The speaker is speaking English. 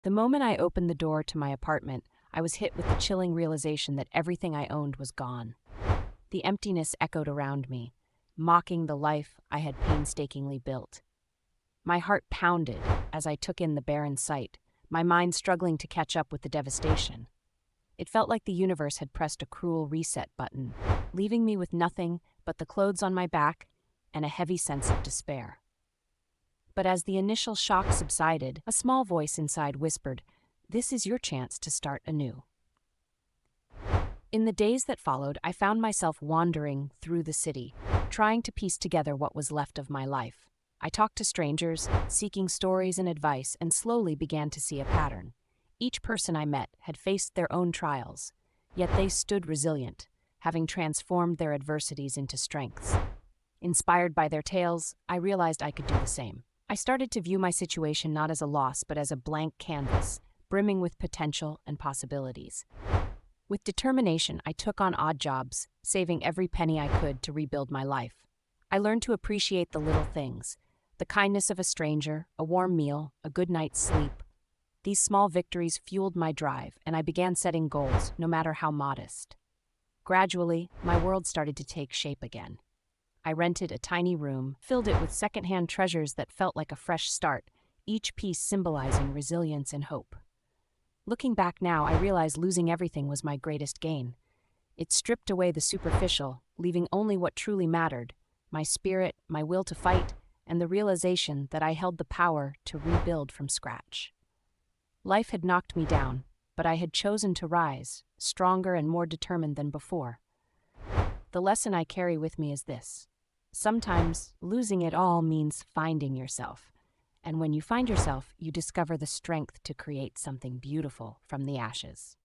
The moment I opened the door to my apartment, I was hit with the chilling realization that everything I owned was gone. The emptiness echoed around me, mocking the life I had painstakingly built. My heart pounded as I took in the barren sight, my mind struggling to catch up with the devastation. It felt like the universe had pressed a cruel reset button, leaving me with nothing but the clothes on my back and a heavy sense of despair. But as the initial shock subsided, a small voice inside whispered, "This is your chance to start anew." In the days that followed, I found myself wandering through the city, trying to piece together what was left of my life. I talked to strangers, seeking stories and advice, and slowly began to see a pattern. Each person I met had faced their own trials, yet they stood resilient, having transformed their adversities into strengths. Inspired by their tales, I realized I could do the same. I started to view my situation not as a loss, but as a blank canvas, brimming with potential and possibilities. With determination, I took on odd jobs, saving every penny I could to rebuild my life. I learned to appreciate the little things, the kindness of a stranger, a warm meal, a good night's sleep. These small victories fueled my drive, and I began setting goals, no matter how modest. Gradually, my world started to take shape again. I rented a tiny room, filled it with secondhand treasures that felt like a fresh start, each piece symbolizing resilience and hope. Looking back now, I realize losing everything was my greatest gain. It stripped away the superficial, leaving only what truly mattered: my spirit, my will to fight, and the realization that I held the power to rebuild from scratch. Life had knocked me down, but I had chosen to rise, stronger and more determined than before. The lesson I carry with me is this: sometimes losing it all means finding yourself. And when you find yourself, you discover the strength to create something beautiful from the ashes.